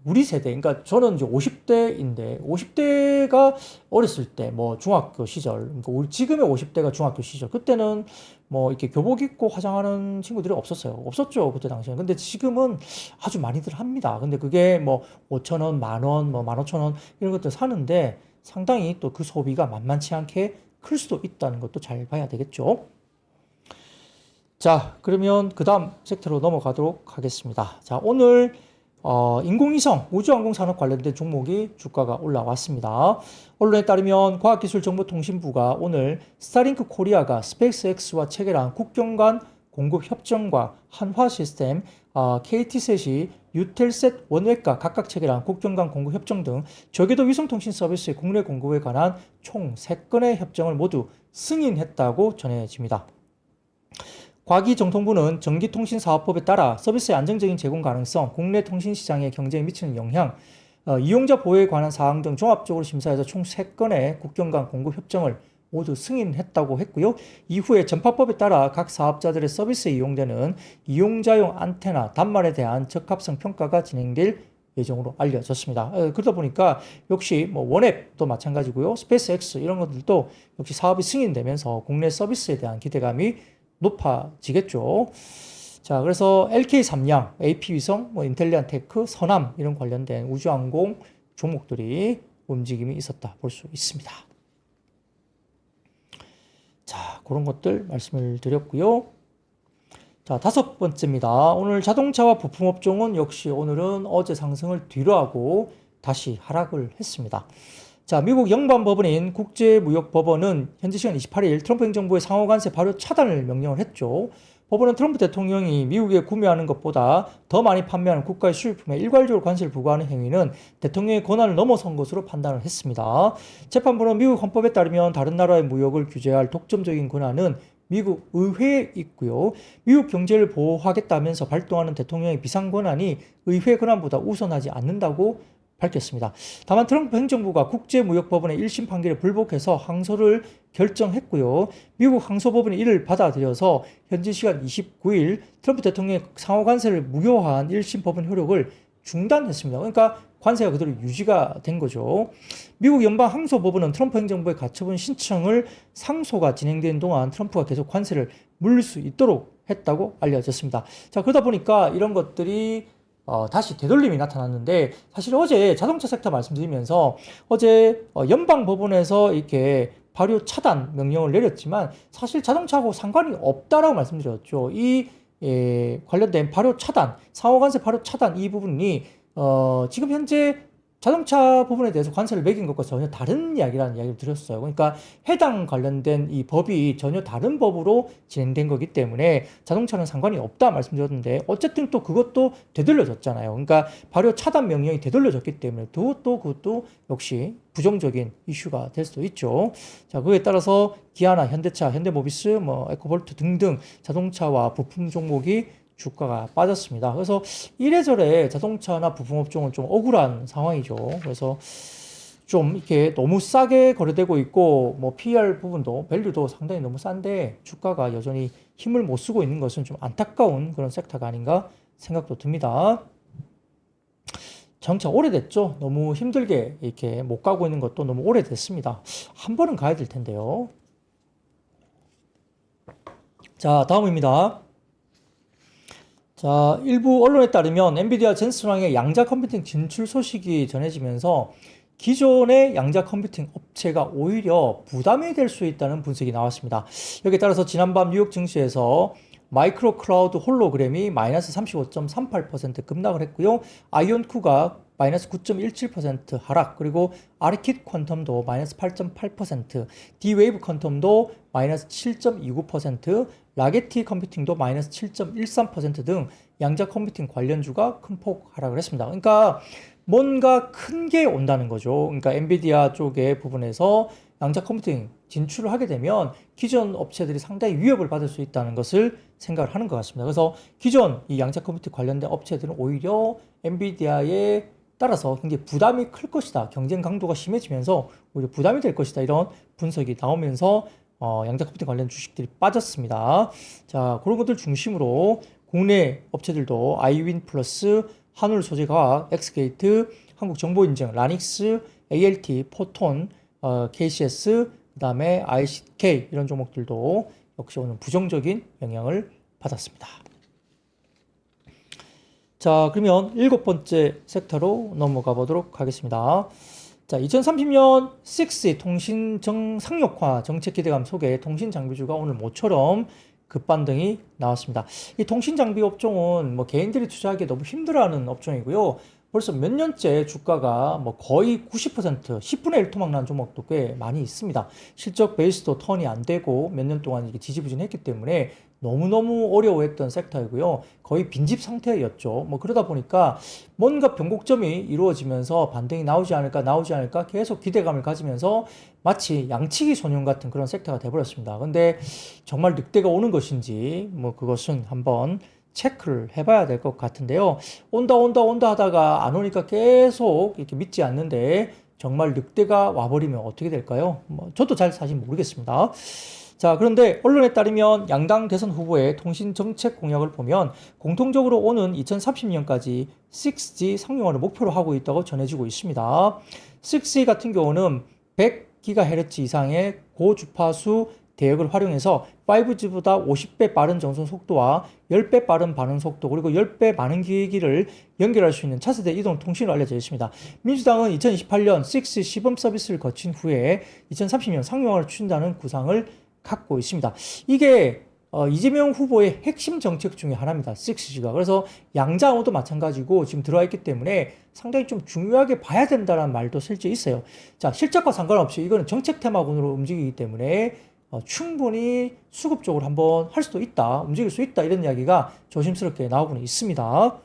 우리 세대, 그러니까 저는 이제 50대인데 50대가 어렸을 때 뭐 중학교 시절, 그러니까 우리 지금의 50대가 중학교 시절, 그때는 뭐 이렇게 교복 입고 화장하는 친구들이 없었어요. 없었죠, 그때 당시에는. 근데 지금은 아주 많이들 합니다. 근데 그게 뭐 5,000원, 10,000원, 뭐 15,000원 이런 것들 사는데 상당히 또 그 소비가 만만치 않게 클 수도 있다는 것도 잘 봐야 되겠죠. 자, 그러면 그 다음 섹터로 넘어가도록 하겠습니다. 자, 오늘 인공위성, 우주항공산업 관련된 종목이 주가가 올라왔습니다. 언론에 따르면 과학기술정보통신부가 오늘 스타링크 코리아가 스페이스X와 체결한 국경 간 공급 협정과 한화시스템, KT셋이 유텔셋 원외과 각각 체결한 국경 간 공급 협정 등 저궤도 위성통신 서비스의 국내 공급에 관한 총 3건의 협정을 모두 승인했다고 전해집니다. 과기정통부는 전기통신사업법에 따라 서비스의 안정적인 제공 가능성, 국내 통신시장의 경쟁에 미치는 영향, 이용자 보호에 관한 사항 등 종합적으로 심사해서 총 3건의 국경 간 공급 협정을 모두 승인했다고 했고요. 이후에 전파법에 따라 각 사업자들의 서비스에 이용되는 이용자용 안테나, 단말에 대한 적합성 평가가 진행될 예정으로 알려졌습니다. 그러다 보니까 역시 뭐 원앱도 마찬가지고요. 스페이스X 이런 것들도 역시 사업이 승인되면서 국내 서비스에 대한 기대감이 높아지겠죠. 자, 그래서 LK 삼양, AP위성, 뭐 인텔리안테크, 서남 이런 관련된 우주항공 종목들이 움직임이 있었다 볼 수 있습니다. 자, 그런 것들 말씀을 드렸고요. 자, 5번째입니다. 오늘 자동차와 부품업종은 역시 오늘은 어제 상승을 뒤로하고 다시 하락을 했습니다. 자, 미국 연방법원인 국제무역법원은 현지 시간 28일 트럼프 행정부의 상호관세 발효 차단을 명령을 했죠. 법원은 트럼프 대통령이 미국에 구매하는 것보다 더 많이 판매하는 국가의 수입품에 일괄적으로 관세를 부과하는 행위는 대통령의 권한을 넘어선 것으로 판단을 했습니다. 재판부는 미국 헌법에 따르면 다른 나라의 무역을 규제할 독점적인 권한은 미국 의회에 있고요. 미국 경제를 보호하겠다면서 발동하는 대통령의 비상권한이 의회 권한보다 우선하지 않는다고 밝혔습니다. 다만 트럼프 행정부가 국제무역법원의 1심 판결에 불복해서 항소를 결정했고요. 미국 항소법원이 이를 받아들여서 현지 시간 29일 트럼프 대통령의 상호관세를 무효한 1심 법원 효력을 중단했습니다. 그러니까 관세가 그대로 유지가 된 거죠. 미국 연방항소법원은 트럼프 행정부의 가처분 신청을 상소가 진행되는 동안 트럼프가 계속 관세를 물릴 수 있도록 했다고 알려졌습니다. 자, 그러다 보니까 이런 것들이 다시 되돌림이 나타났는데, 사실 어제 자동차 섹터 말씀드리면서 어제 연방법원에서 이렇게 발효 차단 명령을 내렸지만 사실 자동차하고 상관이 없다라고 말씀드렸죠. 이 관련된 발효 차단, 상호관세 발효 차단 이 부분이 지금 현재 자동차 부분에 대해서 관세를 매긴 것과 전혀 다른 이야기라는 이야기를 드렸어요. 그러니까 해당 관련된 이 법이 전혀 다른 법으로 진행된 거기 때문에 자동차는 상관이 없다 말씀드렸는데 어쨌든 또 그것도 되돌려졌잖아요. 그러니까 발효 차단 명령이 되돌려졌기 때문에 그것도 역시 부정적인 이슈가 될 수도 있죠. 자, 그에 따라서 기아나 현대차, 현대모비스, 뭐 에코볼트 등등 자동차와 부품 종목이 주가가 빠졌습니다. 그래서 이래저래 자동차나 부품업종은 좀 억울한 상황이죠. 그래서 좀 이렇게 너무 싸게 거래되고 있고, 뭐 PER 부분도 밸류도 상당히 너무 싼데 주가가 여전히 힘을 못 쓰고 있는 것은 좀 안타까운 그런 섹터가 아닌가 생각도 듭니다. 자동차 오래됐죠. 너무 힘들게 이렇게 못 가고 있는 것도 너무 오래됐습니다. 한 번은 가야 될 텐데요. 자, 다음입니다. 자, 일부 언론에 따르면 엔비디아 젠슨왕의 양자 컴퓨팅 진출 소식이 전해지면서 기존의 양자 컴퓨팅 업체가 오히려 부담이 될 수 있다는 분석이 나왔습니다. 여기에 따라서 지난밤 뉴욕 증시에서 마이크로 클라우드 홀로그램이 마이너스 35.38% 급락을 했고요. 아이온쿠가 마이너스 9.17% 하락, 그리고 아르킷 퀀텀도 마이너스 8.8%, D-웨이브 퀀텀도 마이너스 7.29%, 라게티 컴퓨팅도 마이너스 7.13% 등 양자 컴퓨팅 관련주가 큰 폭 하락을 했습니다. 그러니까 뭔가 큰 게 온다는 거죠. 그러니까 엔비디아 쪽의 부분에서 양자 컴퓨팅 진출을 하게 되면 기존 업체들이 상당히 위협을 받을 수 있다는 것을 생각을 하는 것 같습니다. 그래서 기존 이 양자 컴퓨팅 관련된 업체들은 오히려 엔비디아에 따라서 굉장히 부담이 클 것이다. 경쟁 강도가 심해지면서 오히려 부담이 될 것이다. 이런 분석이 나오면서 양자 컴퓨팅 관련 주식들이 빠졌습니다. 자, 그런 것들 중심으로 국내 업체들도 아이윈 플러스, 한울소재과학, 엑스게이트, 한국정보인증, 라닉스, ALT, 포톤, KCS, 그 다음에 ICK 이런 종목들도 역시 오늘 부정적인 영향을 받았습니다. 자, 그러면 7번째 섹터로 넘어가 보도록 하겠습니다. 자, 2030년 6 통신 상용화 정책 기대감 속에 통신 장비주가 오늘 모처럼 급반등이 나왔습니다. 이 통신 장비 업종은 뭐 개인들이 투자하기 너무 힘들어하는 업종이고요. 벌써 몇 년째 주가가 뭐 거의 90%, 10분의 1 토막 난 종목도 꽤 많이 있습니다. 실적 베이스도 턴이 안 되고 몇 년 동안 이게 지지부진했기 때문에 너무너무 어려워했던 섹터이고요. 거의 빈집 상태였죠. 뭐 그러다 보니까 뭔가 변곡점이 이루어지면서 반등이 나오지 않을까 계속 기대감을 가지면서 마치 양치기 소년 같은 그런 섹터가 돼버렸습니다. 근데 정말 늑대가 오는 것인지 뭐 그것은 한번 체크를 해봐야 될 것 같은데요. 온다 하다가 안 오니까 계속 이렇게 믿지 않는데 정말 늑대가 와버리면 어떻게 될까요? 뭐 저도 잘 사실 모르겠습니다. 자, 그런데 언론에 따르면 양당 대선 후보의 통신 정책 공약을 보면 공통적으로 오는 2030년까지 6G 상용화를 목표로 하고 있다고 전해지고 있습니다. 6G 같은 경우는 100GHz 이상의 고주파수 대역을 활용해서 5G보다 50배 빠른 전송 속도와 10배 빠른 반응 속도, 그리고 10배 많은 기기를 연결할 수 있는 차세대 이동 통신으로 알려져 있습니다. 민주당은 2028년 6 시범 서비스를 거친 후에 2030년 상용화를 추진다는 구상을 갖고 있습니다. 이게 이재명 후보의 핵심 정책 중에 하나입니다. 6G가. 그래서 양자호도 마찬가지고 지금 들어와 있기 때문에 상당히 좀 중요하게 봐야 된다는 말도 실제 있어요. 자, 실적과 상관없이 이거는 정책 테마군으로 움직이기 때문에 충분히 수급적으로 한번 할 수도 있다, 움직일 수 있다, 이런 이야기가 조심스럽게 나오고는 있습니다.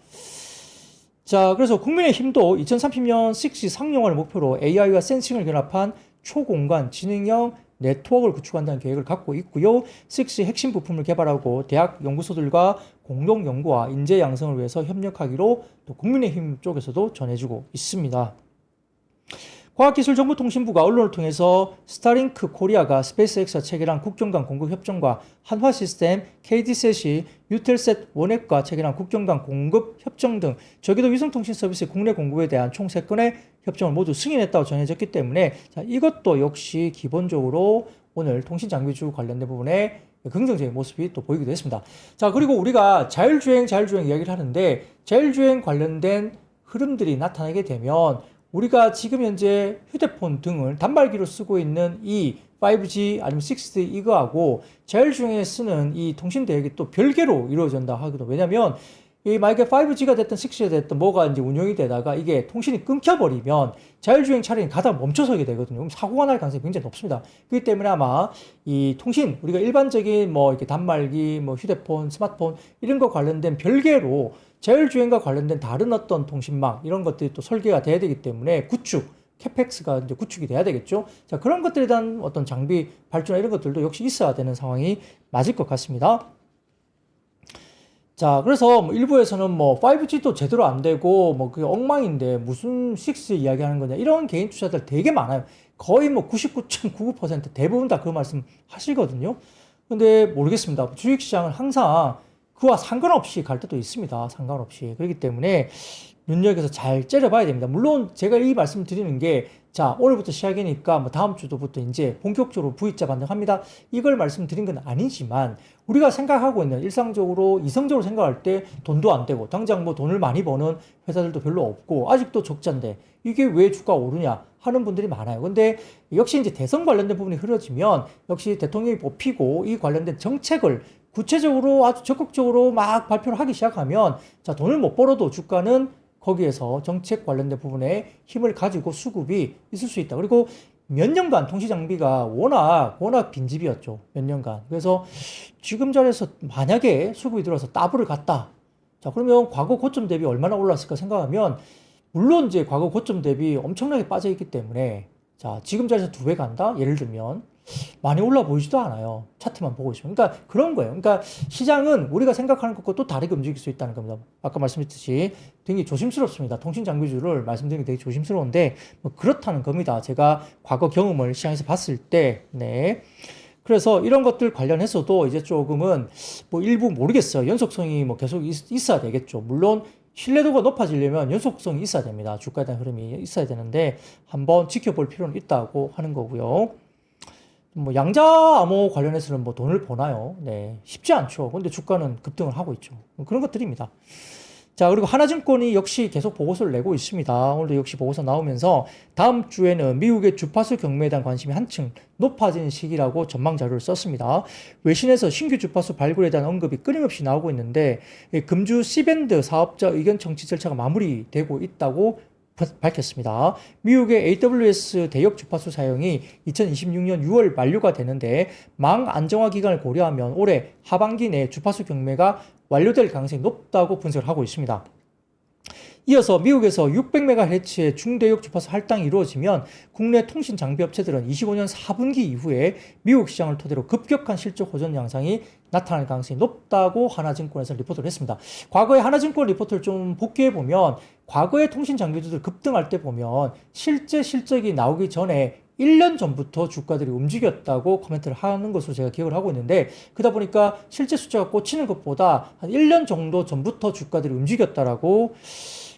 자, 그래서 국민의힘도 2030년 6G 상용화를 목표로 AI와 센싱을 결합한 초공간 지능형 네트워크를 구축한다는 계획을 갖고 있고요. 6G 핵심 부품을 개발하고 대학 연구소들과 공동 연구와 인재 양성을 위해서 협력하기로 또 국민의힘 쪽에서도 전해주고 있습니다. 과학기술정보통신부가 언론을 통해서 스타링크 코리아가 스페이스X와 체결한 국경 간 공급 협정과 한화시스템, KD셋이 유텔셋 원액과 체결한 국경 간 공급 협정 등 저궤도 위성통신 서비스 국내 공급에 대한 총 3건의 협정을 모두 승인했다고 전해졌기 때문에 자, 이것도 역시 기본적으로 오늘 통신장비주 관련된 부분에 긍정적인 모습이 또 보이기도 했습니다. 자, 그리고 우리가 자율주행 이야기를 하는데 자율주행 관련된 흐름들이 나타나게 되면 우리가 지금 현재 휴대폰 등을 단말기로 쓰고 있는 이 5G 아니면 6G 이거하고 자율주행에 쓰는 이 통신 대역이 또 별개로 이루어진다 하거든요. 왜냐면 이 만약에 5G가 됐든 6G가 됐든 뭐가 이제 운영이 되다가 이게 통신이 끊겨버리면 자율주행 차량이 가다 멈춰서게 되거든요. 그럼 사고가 날 가능성이 굉장히 높습니다. 그렇기 때문에 아마 이 통신, 우리가 일반적인 뭐 이렇게 단말기, 뭐 휴대폰, 스마트폰 이런 거 관련된 별개로 자율주행과 관련된 다른 어떤 통신망 이런 것들이 또 설계가 돼야 되기 때문에 구축, 캐펙스가 이제 구축이 돼야 되겠죠. 자, 그런 것들에 대한 어떤 장비 발주나 이런 것들도 역시 있어야 되는 상황이 맞을 것 같습니다. 자, 그래서 뭐 일부에서는 뭐 5G도 제대로 안 되고 뭐 그게 엉망인데 무슨 6 이야기하는 거냐 이런 개인 투자들 되게 많아요. 거의 뭐 99.99% 대부분 다 그 말씀 하시거든요. 근데 모르겠습니다. 주식시장은 항상 그와 상관없이 갈 때도 있습니다. 상관없이. 그렇기 때문에 눈여겨서 잘 째려봐야 됩니다. 물론 제가 이 말씀 드리는 게 자, 오늘부터 시작이니까 뭐 다음 주도부터 이제 본격적으로 V자 반등합니다. 이걸 말씀드린 건 아니지만 우리가 생각하고 있는 일상적으로 이성적으로 생각할 때 돈도 안 되고 당장 뭐 돈을 많이 버는 회사들도 별로 없고 아직도 적자인데 이게 왜 주가 오르냐 하는 분들이 많아요. 근데 역시 이제 대선 관련된 부분이 흐려지면 역시 대통령이 뽑히고 이 관련된 정책을 구체적으로 아주 적극적으로 막 발표를 하기 시작하면 자, 돈을 못 벌어도 주가는 거기에서 정책 관련된 부분에 힘을 가지고 수급이 있을 수 있다. 그리고 몇 년간 통신 장비가 워낙 빈집이었죠. 몇 년간. 그래서 지금 자리에서 만약에 수급이 들어서 더블을 갔다. 자, 그러면 과거 고점 대비 얼마나 올랐을까 생각하면 물론 이제 과거 고점 대비 엄청나게 빠져 있기 때문에 자, 지금 자리에서 2배 간다? 예를 들면 많이 올라 보이지도 않아요. 차트만 보고 있으면. 그러니까 그런 거예요. 그러니까 시장은 우리가 생각하는 것과 또 다르게 움직일 수 있다는 겁니다. 아까 말씀드렸듯이 되게 조심스럽습니다. 통신 장비주를 말씀드리는 게 되게 조심스러운데 뭐 그렇다는 겁니다. 제가 과거 경험을 시장에서 봤을 때, 네. 그래서 이런 것들 관련해서도 이제 조금은 뭐 일부 모르겠어요. 연속성이 뭐 계속 있어야 되겠죠. 물론 신뢰도가 높아지려면 연속성이 있어야 됩니다. 주가에 대한 흐름이 있어야 되는데 한번 지켜볼 필요는 있다고 하는 거고요. 뭐 양자 암호 관련해서는 뭐 돈을 버나요? 네, 쉽지 않죠. 근데 주가는 급등을 하고 있죠. 그런 것들입니다. 자, 그리고 하나증권이 역시 계속 보고서를 내고 있습니다. 오늘도 역시 보고서 나오면서 다음 주에는 미국의 주파수 경매에 대한 관심이 한층 높아지는 시기라고 전망 자료를 썼습니다. 외신에서 신규 주파수 발굴에 대한 언급이 끊임없이 나오고 있는데 금주 C밴드 사업자 의견 청취 절차가 마무리되고 있다고 밝혔습니다. 미국의 AWS 대역 주파수 사용이 2026년 6월 만료가 되는데 망 안정화 기간을 고려하면 올해 하반기 내 주파수 경매가 완료될 가능성이 높다고 분석을 하고 있습니다. 이어서 미국에서 600MHz의 중대역 주파수 할당이 이루어지면 국내 통신 장비 업체들은 25년 4분기 이후에 미국 시장을 토대로 급격한 실적 호전 양상이 나타날 가능성이 높다고 하나증권에서 리포트를 했습니다. 과거에 하나증권 리포트를 좀 복귀해 보면 과거의 통신 장비주들 급등할 때 보면 실제 실적이 나오기 전에 1년 전부터 주가들이 움직였다고 코멘트를 하는 것으로 제가 기억을 하고 있는데 그러다 보니까 실제 숫자가 꽂히는 것보다 한 1년 정도 전부터 주가들이 움직였다라고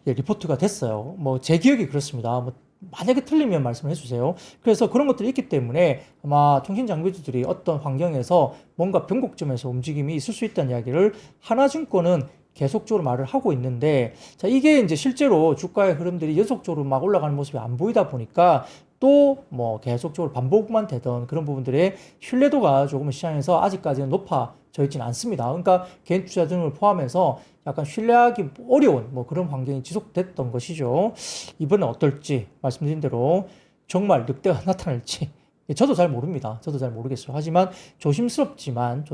리포트가 됐어요. 뭐 제 기억이 그렇습니다. 뭐 만약에 틀리면 말씀을 해주세요. 그래서 그런 것들이 있기 때문에 아마 통신 장비주들이 어떤 환경에서 뭔가 변곡점에서 움직임이 있을 수 있다는 이야기를 하나증권은 계속적으로 말을 하고 있는데 자 이게 이제 실제로 주가의 흐름들이 연속적으로 막 올라가는 모습이 안 보이다 보니까 또 뭐 계속적으로 반복만 되던 그런 부분들의 신뢰도가 조금 시장에서 아직까지는 높아져 있지는 않습니다. 그러니까 개인 투자 등을 포함해서 약간 신뢰하기 어려운 뭐 그런 환경이 지속됐던 것이죠. 이번엔 어떨지 말씀드린 대로 정말 늑대가 나타날지 저도 잘 모릅니다. 저도 잘 모르겠어요. 하지만 조심스럽지만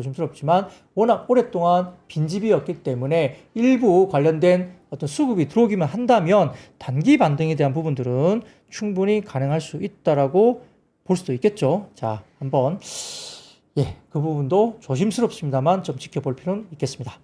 워낙 오랫동안 빈집이었기 때문에 일부 관련된 어떤 수급이 들어오기만 한다면 단기 반등에 대한 부분들은 충분히 가능할 수 있다라고 볼 수도 있겠죠. 자, 한번 그 부분도 조심스럽습니다만 좀 지켜볼 필요는 있겠습니다.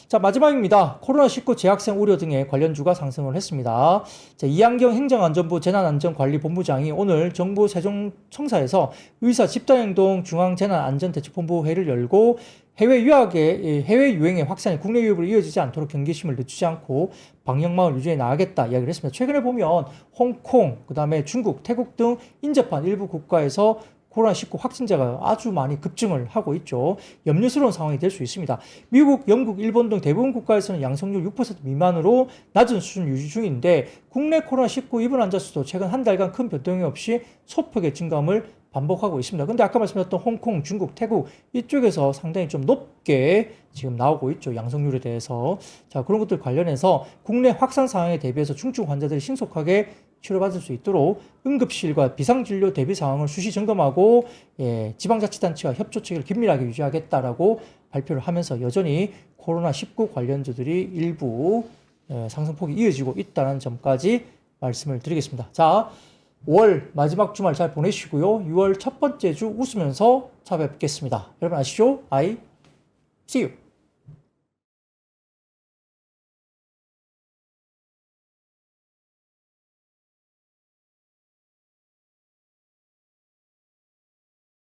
자, 마지막입니다. 코로나19 재학생 우려 등의 관련주가 상승을 했습니다. 자, 이한경 행정안전부 재난안전관리본부장이 오늘 정부 세종청사에서 의사 집단행동 중앙재난안전대책본부 회의를 열고 해외 유행의 확산이 국내 유입으로 이어지지 않도록 경계심을 늦추지 않고 방역망을 유지해 나가겠다 이야기를 했습니다. 최근에 보면 홍콩, 그 다음에 중국, 태국 등 인접한 일부 국가에서 코로나19 확진자가 아주 많이 급증을 하고 있죠. 염려스러운 상황이 될 수 있습니다. 미국, 영국, 일본 등 대부분 국가에서는 양성률 6% 미만으로 낮은 수준 유지 중인데 국내 코로나19 입원 환자 수도 최근 한 달간 큰 변동이 없이 소폭의 증감을 반복하고 있습니다. 근데 아까 말씀드렸던 홍콩, 중국, 태국 이쪽에서 상당히 좀 높게 지금 나오고 있죠. 양성률에 대해서. 자, 그런 것들 관련해서 국내 확산 상황에 대비해서 중증 환자들이 신속하게 치료받을 수 있도록 응급실과 비상진료 대비 상황을 수시 점검하고 지방자치단체와 협조 체계를 긴밀하게 유지하겠다라고 발표를 하면서 여전히 코로나19 관련주들이 일부 상승폭이 이어지고 있다는 점까지 말씀을 드리겠습니다. 자, 5월 마지막 주말 잘 보내시고요. 6월 첫 번째 주 웃으면서 찾아뵙겠습니다. 여러분 아시죠? I see you.